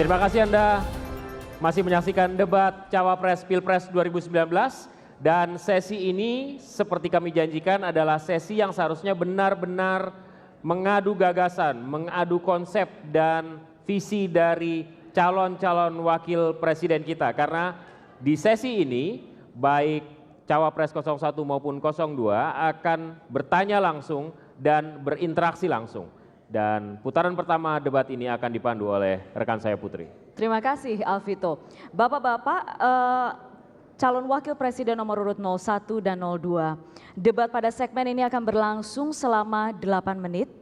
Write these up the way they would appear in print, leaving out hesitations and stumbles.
Terima kasih Anda masih menyaksikan debat Cawapres Pilpres 2019 dan sesi ini seperti kami janjikan adalah sesi yang seharusnya benar-benar mengadu gagasan, mengadu konsep dan visi dari calon-calon wakil presiden kita. Karena di sesi ini baik Cawapres 01 maupun 02 akan bertanya langsung dan berinteraksi langsung. Dan putaran pertama debat ini akan dipandu oleh rekan saya Putri. Terima kasih Alvito. Bapak-bapak, calon wakil presiden nomor urut 01 dan 02. Debat pada segmen ini akan berlangsung selama 8 menit.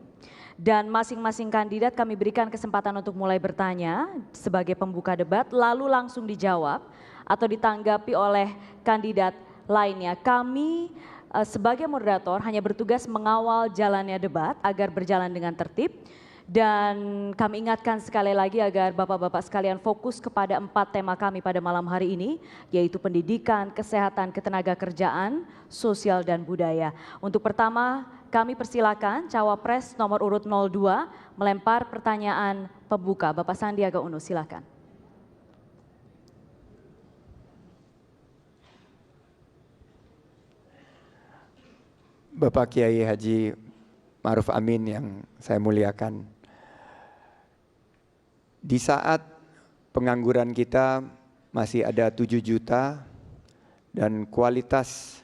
Dan masing-masing kandidat kami berikan kesempatan untuk mulai bertanya sebagai pembuka debat, lalu langsung dijawab atau ditanggapi oleh kandidat lainnya. Kami sebagai moderator hanya bertugas mengawal jalannya debat agar berjalan dengan tertib. Dan kami ingatkan sekali lagi agar bapak-bapak sekalian fokus kepada 4 tema kami pada malam hari ini, yaitu pendidikan, kesehatan, ketenagakerjaan, sosial dan budaya. Untuk pertama, kami persilakan Cawapres nomor urut 02 melempar pertanyaan pembuka. Bapak Sandiaga Uno, silakan. Bapak Kiai Haji Ma'ruf Amin yang saya muliakan. Di saat pengangguran kita masih ada 7 juta dan kualitas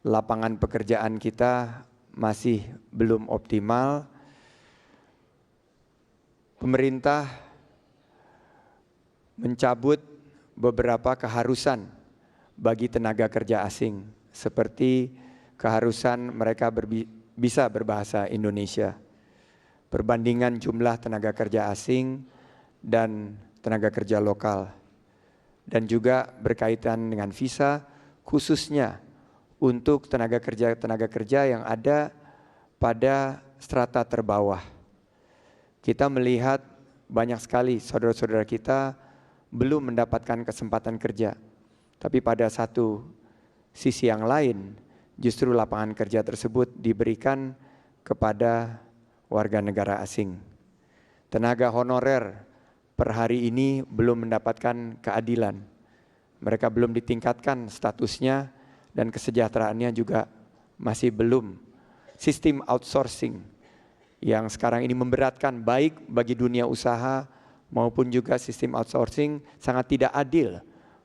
lapangan pekerjaan kita masih belum optimal, pemerintah mencabut beberapa keharusan bagi tenaga kerja asing seperti keharusan mereka bisa berbahasa Indonesia, perbandingan jumlah tenaga kerja asing dan tenaga kerja lokal, dan juga berkaitan dengan visa khususnya untuk tenaga kerja yang ada pada strata terbawah. Kita melihat banyak sekali saudara-saudara kita belum mendapatkan kesempatan kerja, tapi pada satu sisi yang lain justru lapangan kerja tersebut diberikan kepada warga negara asing. Tenaga honorer per hari ini belum mendapatkan keadilan. Mereka belum ditingkatkan statusnya dan kesejahteraannya juga masih belum. Sistem outsourcing yang sekarang ini memberatkan baik bagi dunia usaha maupun juga sistem outsourcing sangat tidak adil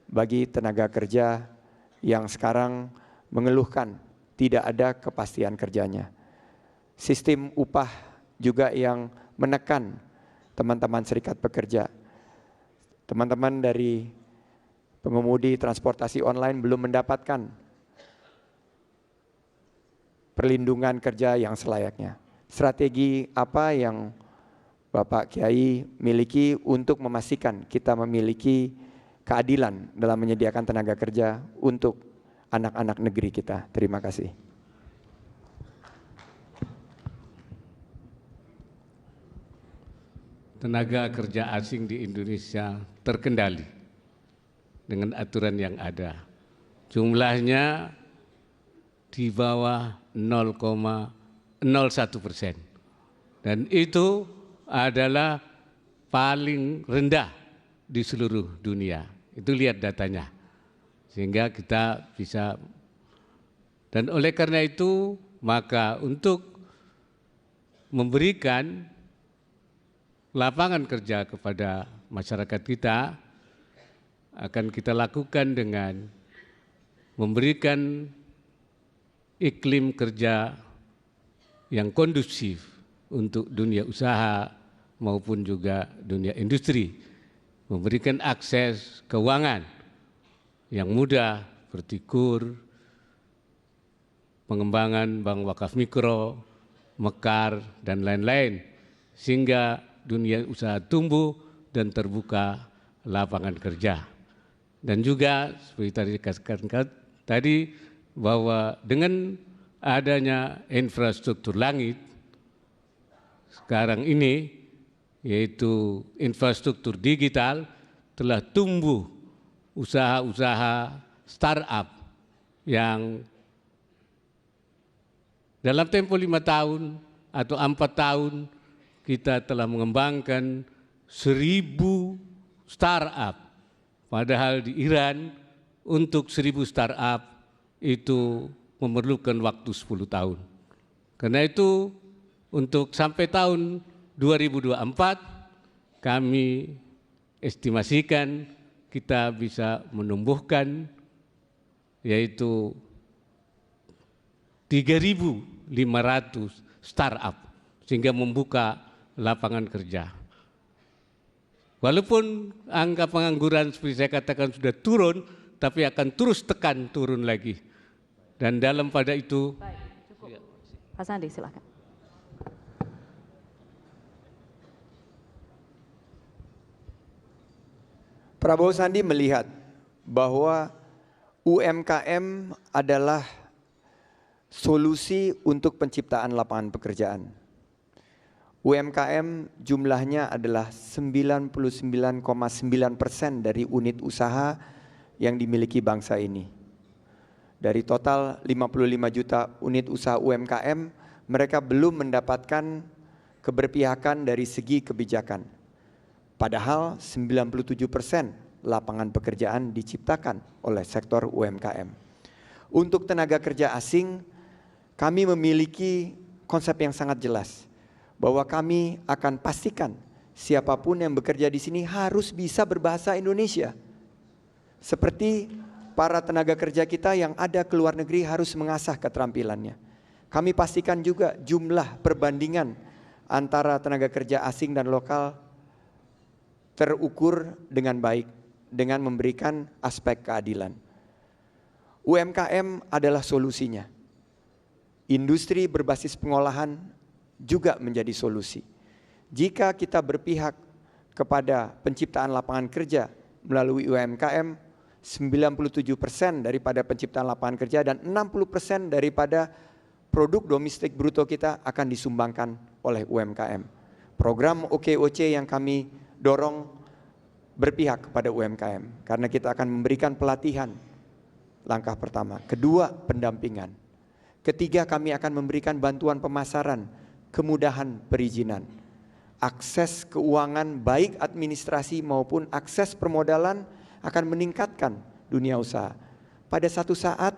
bagi tenaga kerja yang sekarang mengeluhkan tidak ada kepastian kerjanya. Sistem upah juga yang menekan teman-teman serikat pekerja. Teman-teman dari pengemudi transportasi online belum mendapatkan perlindungan kerja yang selayaknya. Strategi apa yang Bapak Kiai miliki untuk memastikan kita memiliki keadilan dalam menyediakan tenaga kerja untuk anak-anak negeri kita? Terima kasih. Tenaga kerja asing di Indonesia terkendali dengan aturan yang ada. Jumlahnya di bawah 0,01%. Dan itu adalah paling rendah di seluruh dunia. Itu lihat datanya. Sehingga kita bisa, dan oleh karena itu maka untuk memberikan lapangan kerja kepada masyarakat kita akan kita lakukan dengan memberikan iklim kerja yang kondusif untuk dunia usaha maupun juga dunia industri, memberikan akses keuangan yang mudah, bertikur, pengembangan bank wakaf mikro, mekar, dan lain-lain, sehingga dunia usaha tumbuh dan terbuka lapangan kerja. Dan juga seperti tadi dikatakan tadi bahwa dengan adanya infrastruktur langit sekarang ini, yaitu infrastruktur digital, telah tumbuh usaha-usaha startup yang dalam tempo 5 tahun atau 4 tahun kita telah mengembangkan 1000 startup. Padahal di Iran untuk 1000 startup itu memerlukan waktu 10 tahun. Karena itu untuk sampai tahun 2024 kami estimasikan kita bisa menumbuhkan yaitu 3.500 startup sehingga membuka lapangan kerja. Walaupun angka pengangguran seperti saya katakan sudah turun, tapi akan terus turun lagi. Dan dalam pada itu, Baik, cukup. Pak Sandi, silakan. Prabowo Sandi melihat bahwa UMKM adalah solusi untuk penciptaan lapangan pekerjaan. UMKM jumlahnya adalah 99,9% dari unit usaha yang dimiliki bangsa ini. Dari total 55 juta unit usaha UMKM, mereka belum mendapatkan keberpihakan dari segi kebijakan. Padahal 97% lapangan pekerjaan diciptakan oleh sektor UMKM. Untuk tenaga kerja asing, kami memiliki konsep yang sangat jelas bahwa kami akan pastikan siapapun yang bekerja di sini harus bisa berbahasa Indonesia. Seperti para tenaga kerja kita yang ada ke luar negeri harus mengasah keterampilannya. Kami pastikan juga jumlah perbandingan antara tenaga kerja asing dan lokal terukur dengan baik dengan memberikan aspek keadilan. UMKM adalah solusinya. Industri berbasis pengolahan juga menjadi solusi. Jika kita berpihak kepada penciptaan lapangan kerja melalui UMKM, 97% daripada penciptaan lapangan kerja dan 60% daripada produk domestik bruto kita akan disumbangkan oleh UMKM. Program OKOC yang kami dorong berpihak kepada UMKM karena kita akan memberikan pelatihan, langkah pertama. Kedua, pendampingan. Ketiga, kami akan memberikan bantuan pemasaran, kemudahan perizinan, akses keuangan baik administrasi maupun akses permodalan akan meningkatkan dunia usaha. Pada satu saat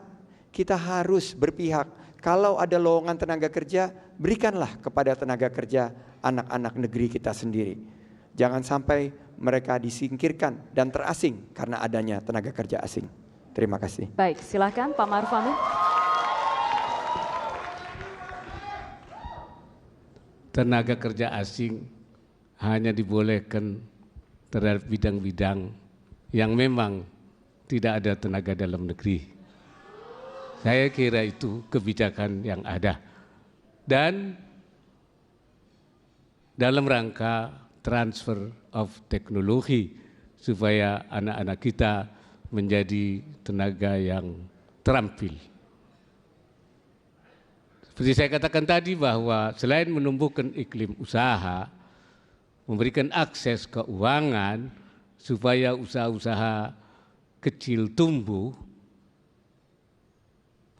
kita harus berpihak, kalau ada lowongan tenaga kerja, berikanlah kepada tenaga kerja anak-anak negeri kita sendiri. Jangan sampai mereka disingkirkan dan terasing karena adanya tenaga kerja asing. Terima kasih. Baik, silakan Pak Ma'ruf Amin. tenaga kerja asing hanya dibolehkan terhadap bidang-bidang yang memang tidak ada tenaga dalam negeri. Saya kira itu kebijakan yang ada. Dan dalam rangka transfer of teknologi supaya anak-anak kita menjadi tenaga yang terampil. Seperti saya katakan tadi bahwa selain menumbuhkan iklim usaha, memberikan akses keuangan supaya usaha-usaha kecil tumbuh,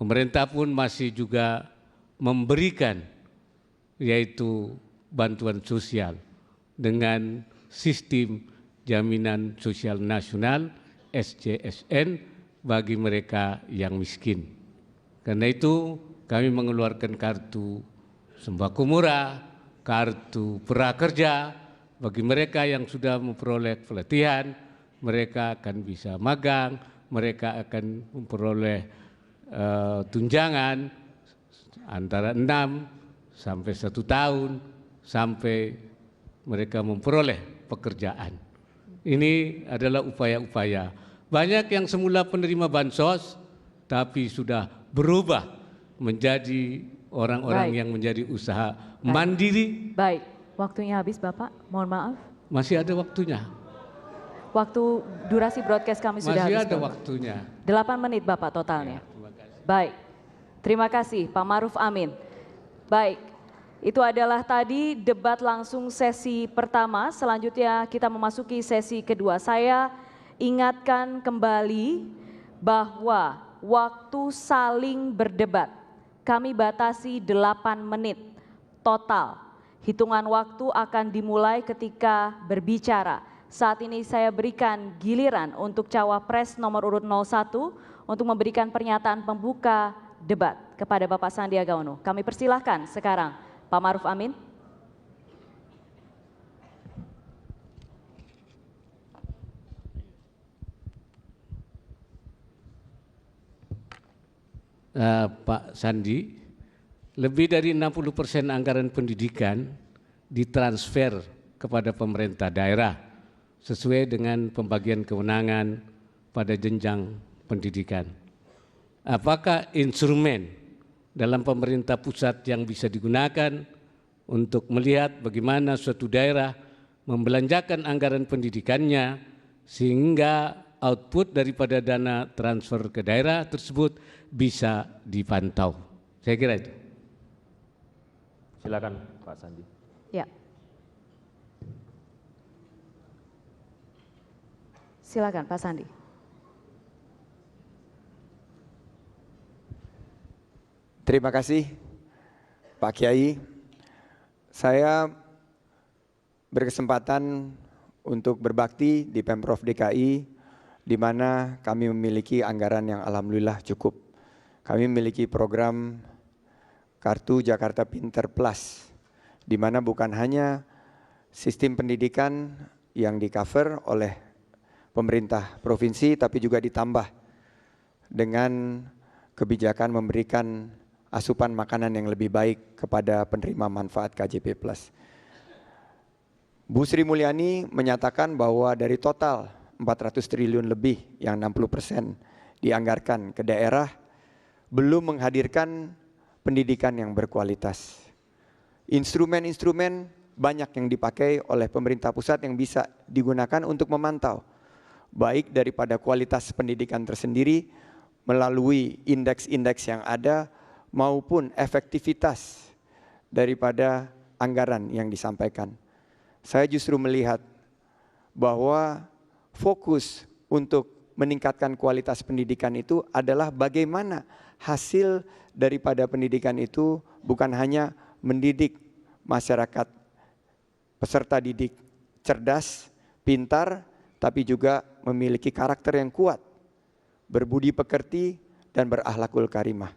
pemerintah pun masih juga memberikan yaitu bantuan sosial dengan sistem jaminan sosial nasional SJSN bagi mereka yang miskin. Karena itu kami mengeluarkan kartu sembako murah, kartu prakerja bagi mereka yang sudah memperoleh pelatihan, mereka akan bisa magang, mereka akan memperoleh tunjangan antara 6 sampai 1 tahun sampai mereka memperoleh pekerjaan. Ini adalah upaya-upaya. Banyak yang semula penerima bansos tapi sudah berubah menjadi orang-orang yang menjadi usaha mandiri. Baik, waktunya habis Bapak, mohon maaf. Masih ada waktunya. Waktu durasi broadcast kami sudah habis. Masih ada Bapak. waktunya. 8 menit Bapak totalnya. Ya, terima kasih. Baik, terima kasih Pak Ma'ruf Amin. Baik, itu adalah tadi debat langsung sesi pertama, selanjutnya kita memasuki sesi kedua. Saya ingatkan kembali bahwa waktu saling berdebat kami batasi 8 menit total. Hitungan waktu akan dimulai ketika berbicara. Saat ini saya berikan giliran untuk cawapres nomor urut 01 untuk memberikan pernyataan pembuka debat kepada Bapak Sandiaga Uno. Kami persilahkan sekarang Pak Maruf Amin. Pak Sandi, lebih dari 60% anggaran pendidikan ditransfer kepada pemerintah daerah sesuai dengan pembagian kewenangan pada jenjang pendidikan. Apakah instrumen dalam pemerintah pusat yang bisa digunakan untuk melihat bagaimana suatu daerah membelanjakan anggaran pendidikannya sehingga output daripada dana transfer ke daerah tersebut bisa dipantau? Saya kira itu. Silakan Pak Sandi. Ya. Silakan Pak Sandi. Terima kasih Pak Kiai. Saya berkesempatan untuk berbakti di Pemprov DKI, di mana kami memiliki anggaran yang alhamdulillah cukup. Kami memiliki program Kartu Jakarta Pinter Plus, di mana bukan hanya sistem pendidikan yang di-cover oleh pemerintah provinsi, tapi juga ditambah dengan kebijakan memberikan asupan makanan yang lebih baik kepada penerima manfaat KJP Plus. Bu Sri Mulyani menyatakan bahwa dari total 400 triliun lebih yang 60% dianggarkan ke daerah, belum menghadirkan pendidikan yang berkualitas. Instrumen-instrumen banyak yang dipakai oleh pemerintah pusat yang bisa digunakan untuk memantau, baik daripada kualitas pendidikan tersendiri melalui indeks-indeks yang ada, maupun efektivitas daripada anggaran yang disampaikan. Saya justru melihat bahwa fokus untuk meningkatkan kualitas pendidikan itu adalah bagaimana hasil daripada pendidikan itu bukan hanya mendidik masyarakat peserta didik cerdas, pintar, tapi juga memiliki karakter yang kuat, berbudi pekerti, dan berakhlakul karimah.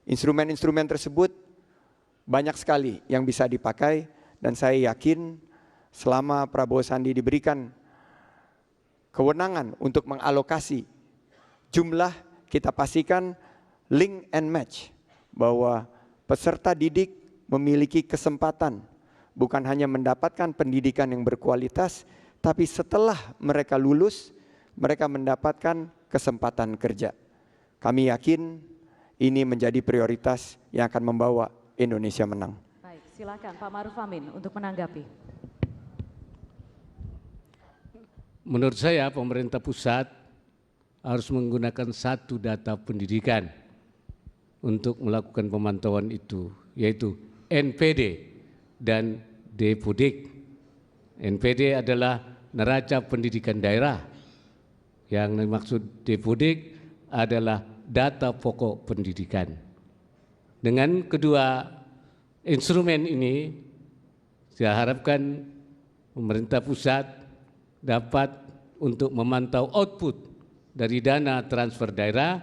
Instrumen-instrumen tersebut banyak sekali yang bisa dipakai, dan saya yakin selama Prabowo Sandi diberikan kewenangan untuk mengalokasi jumlah, kita pastikan link and match, bahwa peserta didik memiliki kesempatan bukan hanya mendapatkan pendidikan yang berkualitas, tapi setelah mereka lulus, mereka mendapatkan kesempatan kerja. Kami yakin ini menjadi prioritas yang akan membawa Indonesia menang. Baik, silakan Pak Maruf Amin untuk menanggapi. Menurut saya pemerintah pusat harus menggunakan satu data pendidikan untuk melakukan pemantauan itu, yaitu NPD dan Depodik. NPD adalah neraca pendidikan daerah, yang dimaksud Depodik adalah data pokok pendidikan. Dengan kedua instrumen ini, saya harapkan pemerintah pusat dapat untuk memantau output dari dana transfer daerah.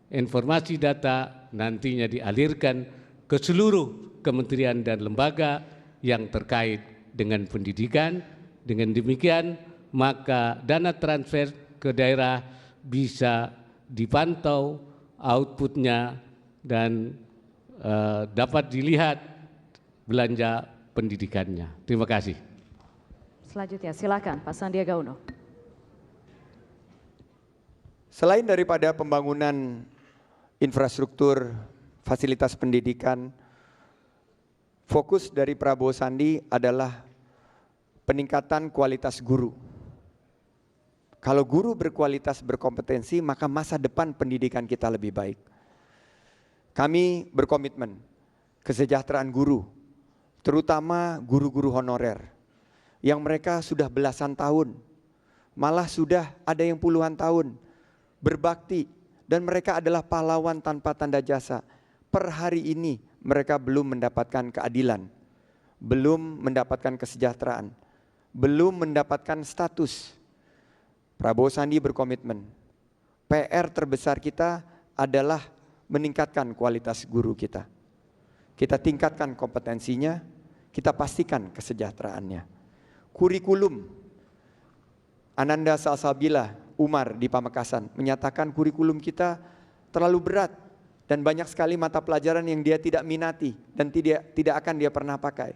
Informasi data nantinya dialirkan ke seluruh kementerian dan lembaga yang terkait dengan pendidikan. Dengan demikian, maka dana transfer ke daerah bisa dipantau outputnya dan dapat dilihat belanja pendidikannya. Terima kasih. Selanjutnya silakan Pak Sandiaga Uno. Selain daripada pembangunan infrastruktur fasilitas pendidikan, fokus dari Prabowo Sandi adalah peningkatan kualitas guru. Kalau guru berkualitas, berkompetensi, maka masa depan pendidikan kita lebih baik. Kami berkomitmen kesejahteraan guru, terutama guru-guru honorer, yang mereka sudah belasan tahun, malah sudah ada yang puluhan tahun berbakti, dan mereka adalah pahlawan tanpa tanda jasa. Per hari ini mereka belum mendapatkan keadilan. belum mendapatkan kesejahteraan, belum mendapatkan status. Prabowo Sandi berkomitmen, PR terbesar kita adalah meningkatkan kualitas guru kita. Kita tingkatkan kompetensinya, kita pastikan kesejahteraannya. Kurikulum, Ananda Salsabila Umar di Pamekasan menyatakan kurikulum kita terlalu berat dan banyak sekali mata pelajaran yang dia tidak minati dan tidak akan dia pernah pakai.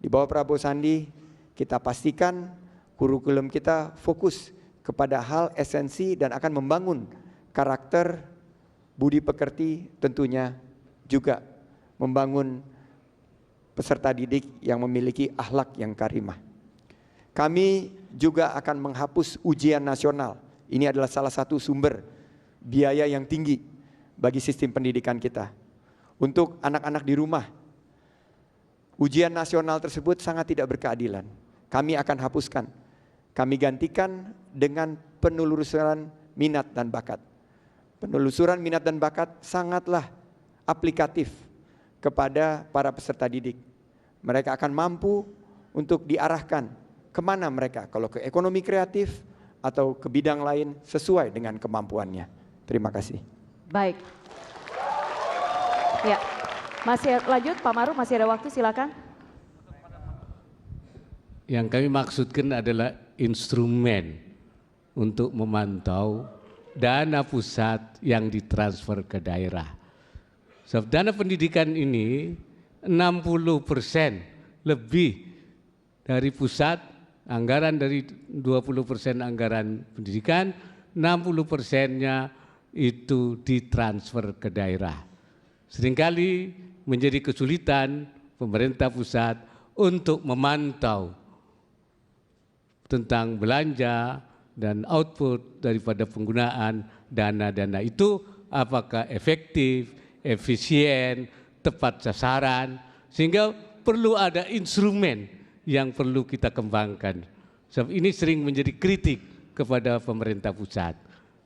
Di bawah Prabowo Sandi kita pastikan kurikulum kita fokus kepada hal esensi dan akan membangun karakter, budi pekerti, tentunya juga membangun peserta didik yang memiliki akhlak yang karimah. Kami juga akan menghapus ujian nasional. Ini adalah salah satu sumber biaya yang tinggi bagi sistem pendidikan kita. Untuk anak-anak di rumah, ujian nasional tersebut sangat tidak berkeadilan. Kami akan hapuskan. Kami gantikan dengan penelusuran minat dan bakat. Penelusuran minat dan bakat sangatlah aplikatif kepada para peserta didik. Mereka akan mampu untuk diarahkan kemana mereka, kalau ke ekonomi kreatif atau ke bidang lain sesuai dengan kemampuannya. Terima kasih. Baik. Ya, masih lanjut Pak Maruf, masih ada waktu, silakan. Yang kami maksudkan adalah instrumen untuk memantau dana pusat yang ditransfer ke daerah. Sebab dana pendidikan ini 60% lebih dari pusat, anggaran dari 20% anggaran pendidikan, 60%-nya itu ditransfer ke daerah. Seringkali menjadi kesulitan pemerintah pusat untuk memantau tentang belanja dan output daripada penggunaan dana-dana itu, apakah efektif, efisien, tepat sasaran, sehingga perlu ada instrumen yang perlu kita kembangkan. Sebab ini sering menjadi kritik kepada pemerintah pusat.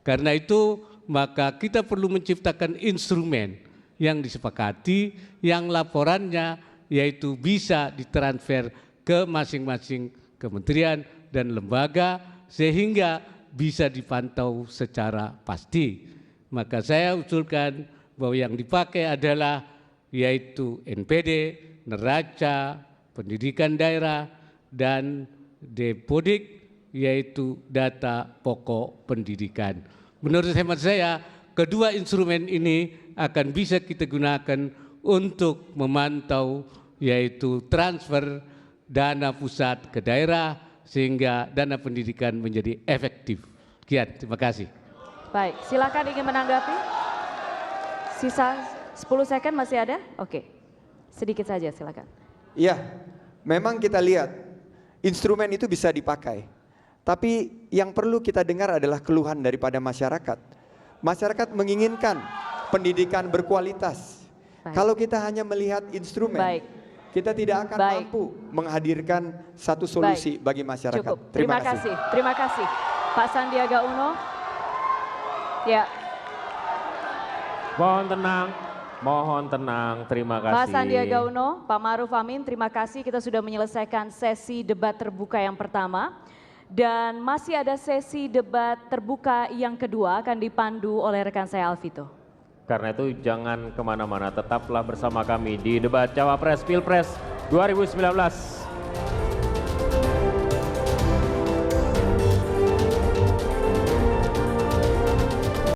Karena itu maka kita perlu menciptakan instrumen yang disepakati, yang laporannya yaitu bisa ditransfer ke masing-masing kementerian dan lembaga sehingga bisa dipantau secara pasti. Maka saya usulkan bahwa yang dipakai adalah yaitu NPD, neraca, pendidikan daerah, dan Depodik yaitu data pokok pendidikan. Menurut hemat saya, kedua instrumen ini akan bisa kita gunakan untuk memantau yaitu transfer dana pusat ke daerah sehingga dana pendidikan menjadi efektif. Sekian, terima kasih. Baik, silakan ingin menanggapi. Sisa 10 second masih ada? Oke, sedikit saja silakan. Iya, memang kita lihat instrumen itu bisa dipakai. Tapi yang perlu kita dengar adalah keluhan daripada masyarakat. Masyarakat menginginkan pendidikan berkualitas. Baik. Kalau kita hanya melihat instrumen, Baik. kita tidak akan mampu menghadirkan satu solusi bagi masyarakat. Cukup. Terima kasih. Terima kasih. Pak Sandiaga Uno. Ya. Mohon tenang, terima kasih. Pak Sandiaga Uno, Pak Maruf Amin, terima kasih. Kita sudah menyelesaikan sesi debat terbuka yang pertama. Dan masih ada sesi debat terbuka yang kedua akan dipandu oleh rekan saya Alvito. Karena itu jangan kemana-mana, tetaplah bersama kami di debat Cawapres Pilpres 2019.